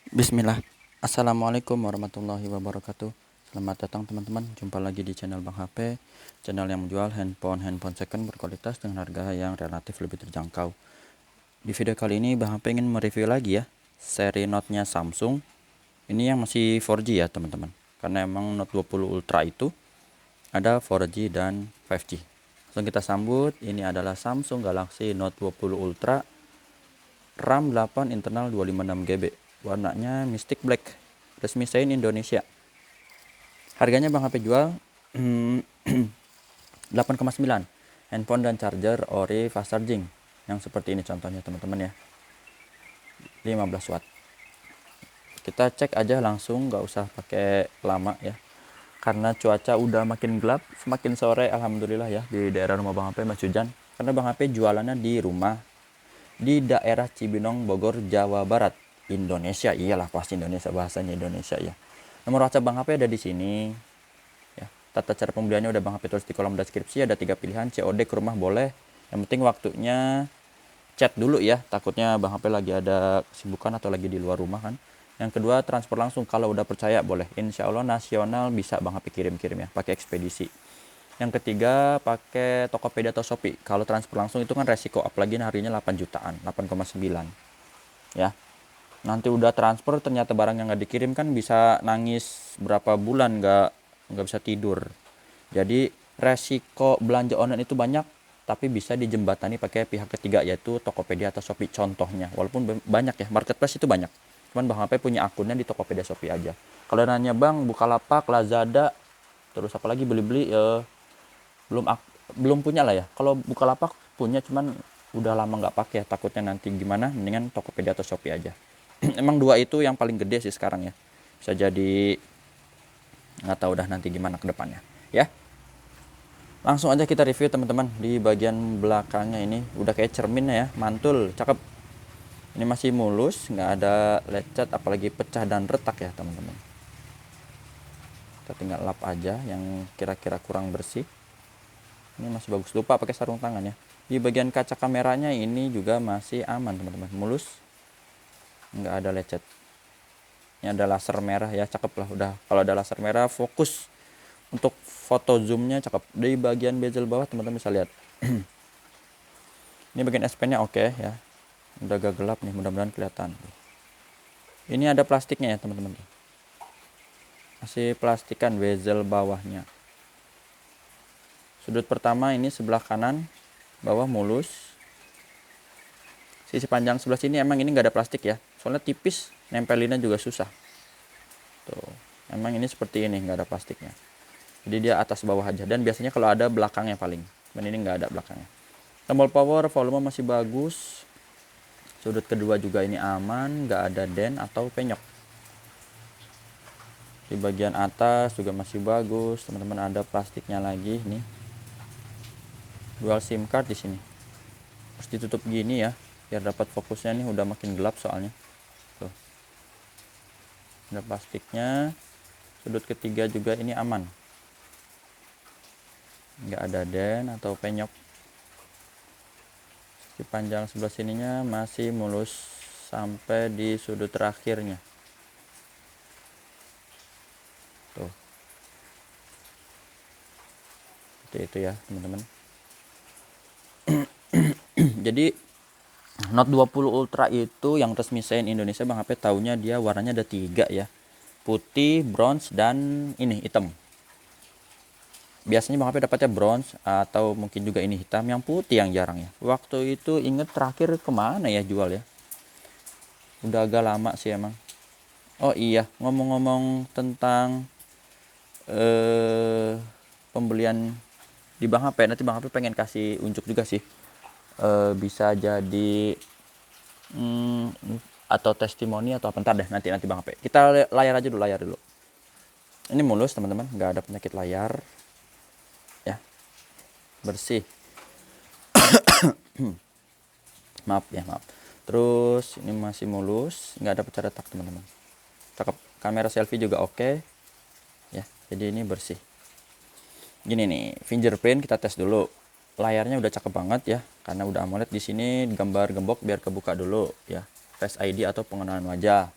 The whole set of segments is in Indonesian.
Bismillah. Assalamualaikum warahmatullahi wabarakatuh. Selamat datang teman-teman. Jumpa lagi di channel Bang HP, channel yang menjual handphone second berkualitas dengan harga yang relatif lebih terjangkau. Di video kali ini Bang HP ingin mereview lagi ya seri Note-nya Samsung. Ini yang masih 4G ya teman-teman. Karena emang Note 20 Ultra itu ada 4G dan 5G. Langsung kita sambut. Ini adalah Samsung Galaxy Note 20 Ultra, RAM 8, internal 256 GB. Warnanya Mystic Black, resmi Sein Indonesia. Harganya Bang HP jual 8,9. Handphone dan charger ori fast charging yang seperti ini contohnya teman-teman ya, 15 watt. Kita cek aja langsung, nggak usah pakai lama ya, karena cuaca udah makin gelap. Semakin sore alhamdulillah ya, di daerah rumah Bang HP masih hujan, karena Bang HP jualannya di rumah di daerah Cibinong, Bogor, Jawa Barat, Indonesia. Iyalah pasti Indonesia, bahasanya Indonesia ya. Nomor WhatsApp Bang HP ada di sini ya. Tata cara pembeliannya udah Bang HP tulis di kolom deskripsi. Ada 3 pilihan, COD ke rumah boleh, yang penting waktunya chat dulu ya, takutnya Bang HP lagi ada kesibukan atau lagi di luar rumah kan. Yang kedua, transfer langsung, kalau udah percaya boleh. Insya Allah nasional bisa Bang HP kirim-kirim ya, pakai ekspedisi. Yang ketiga, pakai Tokopedia atau Shopee. Kalau transfer langsung itu kan resiko, apalagi harinya 8 jutaan, 8,9 ya. Nanti udah transfer ternyata barang yang nggak dikirim kan bisa nangis berapa bulan, nggak bisa tidur. Jadi resiko belanja online itu banyak, tapi bisa dijembatani pakai pihak ketiga, yaitu Tokopedia atau Shopee contohnya. Walaupun banyak ya, marketplace itu banyak. Cuman Bang HP punya akunnya di Tokopedia Shopee aja. Kalau nanya Bang, Bukalapak, Lazada, terus apalagi beli-beli belum belum punya lah ya. Kalau Bukalapak punya, cuman udah lama nggak pakai, takutnya nanti gimana, mendingan Tokopedia atau Shopee aja. Emang dua itu yang paling gede sih sekarang ya. Bisa jadi, nggak tahu udah nanti gimana ke depannya ya. Langsung aja kita review teman-teman. Di bagian belakangnya ini udah kayak cermin ya, mantul, cakep. Ini masih mulus, nggak ada lecet apalagi pecah dan retak ya teman-teman. Kita tinggal lap aja yang kira-kira kurang bersih. Ini masih bagus, lupa pakai sarung tangan ya. Di bagian kaca kameranya ini juga masih aman teman-teman, mulus, nggak ada lecet. Ini ada laser merah ya, cakep lah udah. Kalau ada laser merah, fokus untuk foto zoomnya cakep. Di bagian bezel bawah teman-teman bisa lihat. Ini bagian S Pen nya oke ya, udah agak gelap nih, mudah-mudahan kelihatan. Ini ada plastiknya ya teman-teman, masih plastikan bezel bawahnya. Sudut pertama ini sebelah kanan bawah mulus. Sisi panjang sebelah sini emang ini nggak ada plastik ya, soalnya tipis, nempelinnya juga susah. Tuh, emang ini seperti ini, nggak ada plastiknya. Jadi dia atas bawah aja, dan biasanya kalau ada belakangnya paling, dan ini nggak ada belakangnya. Tombol power, volume masih bagus. Sudut kedua juga ini aman, nggak ada dent atau penyok. Di bagian atas juga masih bagus, teman-teman, ada plastiknya lagi nih. Dual SIM card di sini. Harus ditutup gini ya, biar dapat fokusnya nih, udah makin gelap soalnya. Tuh. Ada plastiknya. Sudut ketiga juga ini aman. Nggak ada dent atau penyok. Di panjang sebelah sininya masih mulus sampai di sudut terakhirnya. Tuh. Seperti itu ya teman-teman. Jadi Note 20 Ultra itu yang resmi Sein Indonesia, Bang HP taunya dia warnanya ada 3 ya. Putih, bronze, dan ini hitam. Biasanya Bang HP dapatnya bronze atau mungkin juga ini hitam, yang putih yang jarang ya. Waktu itu inget terakhir kemana ya jual ya, udah agak lama sih emang. Oh iya, ngomong-ngomong tentang pembelian di Bang HP, nanti Bang HP pengen kasih unjuk juga sih. Bisa jadi atau testimoni atau apa, ntar deh, nanti Bang HP. Kita layar dulu. Ini mulus teman-teman, nggak ada penyakit layar ya, bersih. maaf. Terus ini masih mulus, nggak ada pecah retak teman-teman, cakep. Kamera selfie juga oke ya, jadi ini bersih. Gini nih, fingerprint kita tes dulu. Layarnya udah cakep banget ya, karena udah AMOLED. Di sini gambar gembok biar kebuka dulu ya, Face ID atau pengenalan wajah.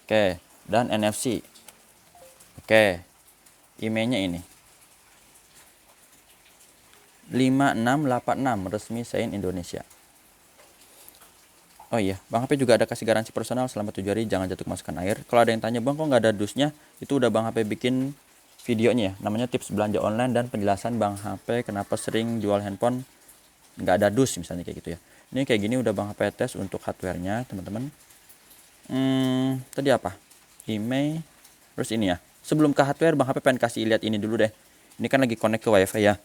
Oke, dan NFC. Oke, emailnya ini 5686 resmi Sein Indonesia. Oh iya, Bang HP juga ada kasih garansi personal selama 7 hari, jangan jatuh kemasukan air. Kalau ada yang tanya, Bang kok nggak ada dusnya, itu udah Bang HP bikin videonya ya, namanya tips belanja online dan penjelasan Bang HP kenapa sering jual handphone nggak ada dus misalnya kayak gitu ya. Ini kayak gini udah Bang HP tes untuk hardware-nya teman-teman. Tadi apa? Email, terus ini ya. Sebelum ke hardware, Bang HP pengen kasih lihat ini dulu deh. Ini kan lagi connect ke WiFi ya.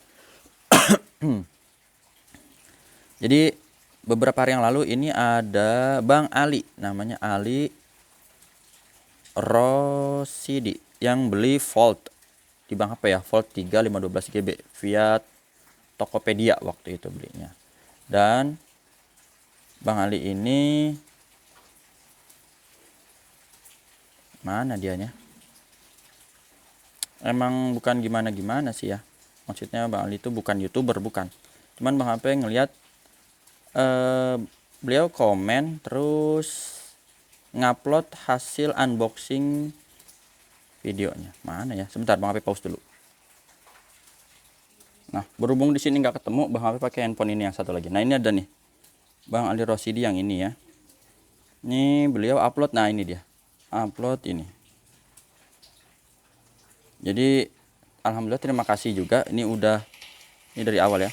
Jadi beberapa hari yang lalu ini ada Bang Ali, namanya Ali Rosidi yang beli Volt di Bang HP ya, Volt 3 512 GB via Tokopedia waktu itu belinya. Dan Bang Ali ini mana dianya? Emang bukan gimana-gimana sih ya. Maksudnya Bang Ali itu bukan YouTuber, bukan. Cuman Bang HP ngelihat beliau komen terus ngupload hasil unboxing videonya. Mana ya? Sebentar Bang HP pause dulu. Nah, berhubung di sini nggak ketemu, Bang HP pakai handphone ini yang satu lagi. Nah, ini ada nih. Bang Ali Rosidi yang ini ya. Ini beliau upload, nah ini dia. Upload ini. Jadi alhamdulillah terima kasih juga. Ini dari awal ya.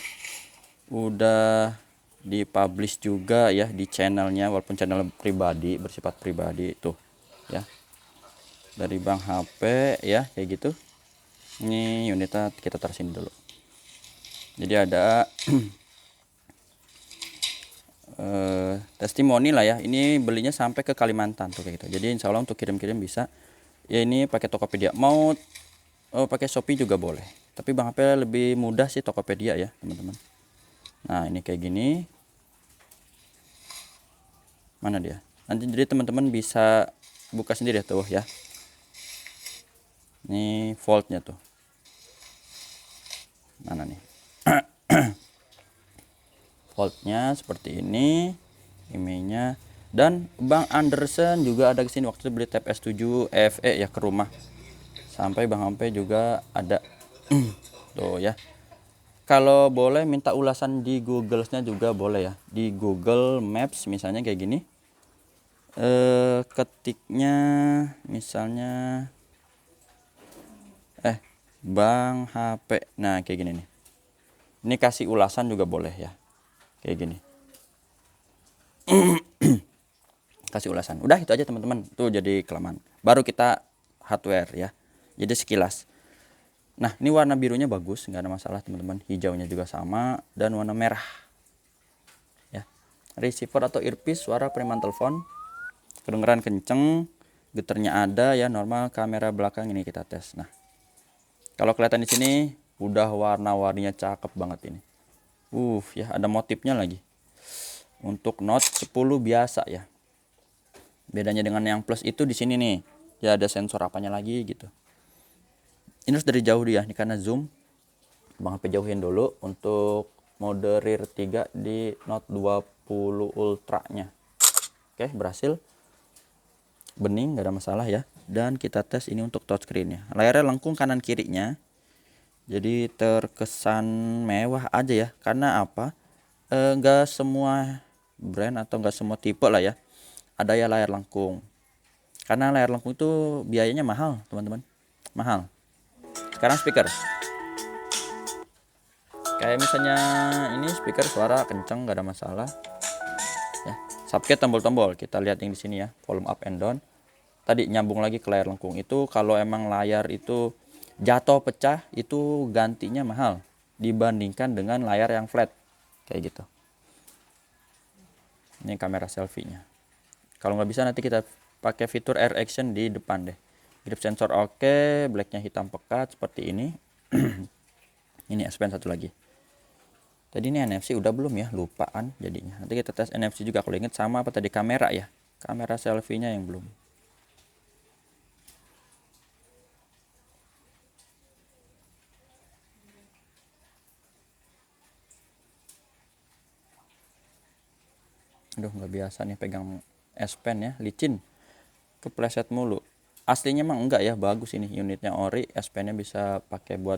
Udah dipublish juga ya di channelnya, walaupun channel pribadi, bersifat pribadi tuh ya, dari Bang HP ya kayak gitu. Ini unitnya kita taruh sini dulu. Jadi ada testimoni lah ya, ini belinya sampai ke Kalimantan tuh kayak gitu. Jadi insya Allah untuk kirim-kirim bisa ya, ini pakai Tokopedia, mau pakai Shopee juga boleh, tapi Bang HP lebih mudah sih Tokopedia ya teman-teman. Nah ini kayak gini, mana dia nanti, jadi teman-teman bisa buka sendiri tuh ya. Ini voltnya tuh mana nih. Voltnya seperti ini, emailnya. Dan Bang Anderson juga ada kesini waktu itu beli tab S7 FE ya ke rumah, sampai Bang HP juga ada tuh ya. Kalau boleh minta ulasan di Google-nya juga boleh ya, di Google Maps misalnya kayak gini. Ketiknya misalnya Bang HP, nah kayak gini nih. Ini kasih ulasan juga boleh ya, kayak gini. Kasih ulasan, udah itu aja teman-teman, tuh jadi kelamaan. Baru kita hardware ya, jadi sekilas. Nah ini warna birunya bagus, nggak ada masalah teman-teman. Hijaunya juga sama, dan warna merah ya. Receiver atau earpiece, suara penerimaan telepon kedengeran kenceng, getarnya ada ya, normal. Kamera belakang ini kita tes. Nah kalau kelihatan di sini udah warna-warninya cakep banget ini. Ya ada motifnya lagi. Untuk Note 10 biasa ya. Bedanya dengan yang Plus itu di sini nih, ya ada sensor apanya lagi gitu. Ini harus dari jauh dia, ini karena zoom. Bang HP jauhin dulu untuk mode rear 3 di Note 20 Ultra nya. Oke, berhasil. Bening, gak ada masalah ya. Dan kita tes ini untuk touchscreen-nya. Layarnya lengkung kanan kirinya. Jadi terkesan mewah aja ya. Karena apa? Nggak semua brand atau nggak semua tipe lah ya ada ya layar lengkung. Karena layar lengkung itu biayanya mahal teman-teman, mahal. Sekarang speaker, kayak misalnya ini speaker suara kenceng nggak ada masalah ya. Subcat tombol-tombol kita lihat yang di sini ya, volume up and down. Tadi nyambung lagi ke layar lengkung, itu kalau emang layar itu jatuh pecah itu gantinya mahal dibandingkan dengan layar yang flat kayak gitu. Ini kamera selfie-nya. Kalau nggak bisa nanti kita pakai fitur air action di depan deh. Grip sensor oke, blacknya hitam pekat seperti ini. Ini S Pen satu lagi. Tadi ini NFC udah belum ya? Lupaan jadinya. Nanti kita tes NFC juga kalau inget, sama apa tadi kamera ya? Kamera selfie-nya yang belum. Aduh nggak biasa nih pegang S Pen ya, licin. kepleset mulu. Aslinya emang enggak ya, bagus ini unitnya ori, S Pen-nya bisa pakai buat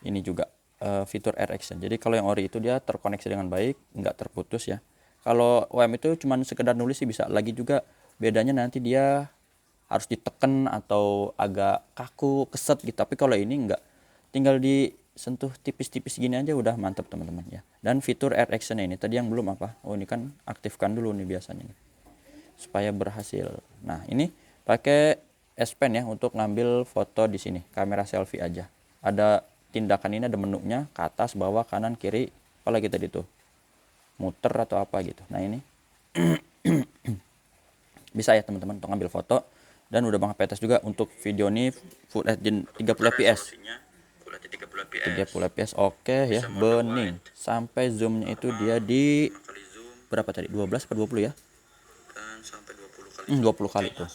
ini juga fitur air action. Jadi kalau yang ori itu dia terkoneksi dengan baik, enggak terputus ya. Kalau OM itu cuman sekedar nulis sih bisa, lagi juga bedanya nanti dia harus ditekan atau agak kaku, keset gitu. Tapi kalau ini enggak, tinggal disentuh tipis-tipis gini aja udah mantap teman-teman ya. Dan fitur air action ini tadi yang belum apa? Oh ini kan aktifkan dulu nih biasanya nih, supaya berhasil. Nah ini pakai S Pen ya untuk ngambil foto di sini, kamera selfie aja. Ada tindakan ini, ada menunya ke atas, bawah, kanan, kiri, apalagi tadi tuh muter atau apa gitu. Nah ini bisa ya teman-teman untuk ngambil foto. Dan udah Bang HP tes juga untuk video ini Full HD 30 fps. 30 fps oke ya, bening. Sampai zoomnya itu dia di berapa tadi? 12 atau 20 ya? 20 kali tuh.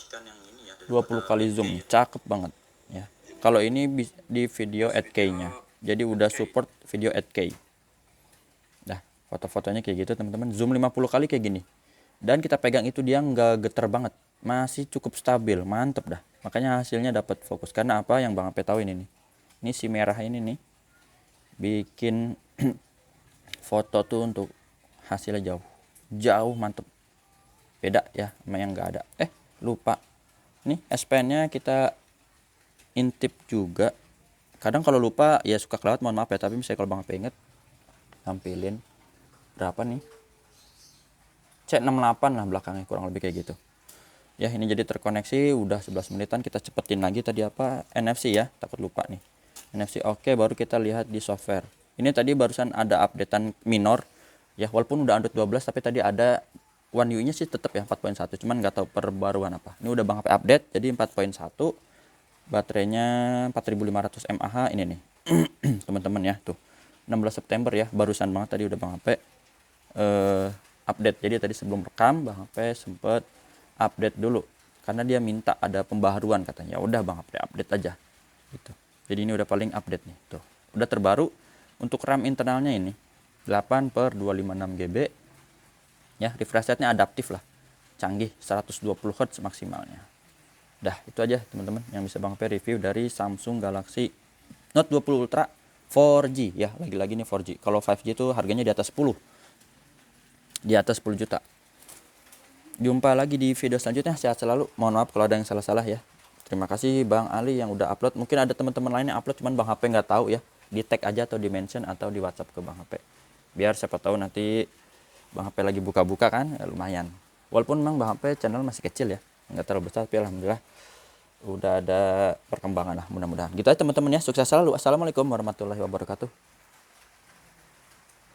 20 kali zoom, cakep banget ya. Kalau ini di video 8K-nya. Jadi udah support video 8K. Nah, foto-fotonya kayak gitu teman-teman. Zoom 50 kali kayak gini. Dan kita pegang itu dia nggak geter banget. Masih cukup stabil, mantep dah. Makanya hasilnya dapat fokus. Karena apa yang Bang Ape tahu ini nih. Ini si merah ini nih bikin foto tuh untuk hasilnya jauh mantep. Beda ya sama yang nggak ada. Lupa. Nih S Pen-nya kita intip juga. Kadang kalau lupa ya suka kelewat, mohon maaf ya. Tapi misalnya kalau Bang Ape inget, tampilin berapa nih, C68 lah belakangnya, kurang lebih kayak gitu ya. Ini jadi terkoneksi udah 11 menitan. Kita cepetin lagi tadi apa, NFC ya, takut lupa nih NFC. Oke, baru kita lihat di software. Ini tadi barusan ada updatean minor ya, walaupun udah Android 12 tapi tadi ada One UI nya sih tetap ya 4.1, cuman nggak tahu perbaruan apa. Ini udah Bang HP update jadi 4.1, baterainya 4500 mAh ini nih teman-teman ya. Tuh 16 September ya, barusan banget tadi udah Bang HP update. Jadi tadi sebelum rekam Bang HP sempet update dulu karena dia minta ada pembaharuan katanya. Ya udah Bang HP update aja gitu. Jadi ini udah paling update nih. Tuh udah terbaru. Untuk RAM internalnya ini 8/256 GB ya. Refresh rate-nya adaptif lah, canggih, 120 Hz maksimalnya. Dah itu aja teman-teman yang bisa Bang HP review dari Samsung Galaxy Note 20 Ultra 4G ya. Lagi-lagi nih 4G. Kalau 5G itu harganya di atas 10 juta. Jumpa lagi di video selanjutnya. Sehat selalu. Mohon maaf kalau ada yang salah-salah ya. Terima kasih Bang Ali yang udah upload. Mungkin ada teman-teman lain yang upload cuman Bang HP nggak tahu ya. Di tag aja atau di mention atau di WhatsApp ke Bang HP. Biar siapa tahu nanti Bang HP lagi buka-buka kan, ya lumayan. Walaupun memang Bang HP channel masih kecil ya, nggak terlalu besar, tapi alhamdulillah udah ada perkembangan lah, mudah-mudahan. Gitu aja teman-teman ya. Sukses selalu. Assalamualaikum warahmatullahi wabarakatuh.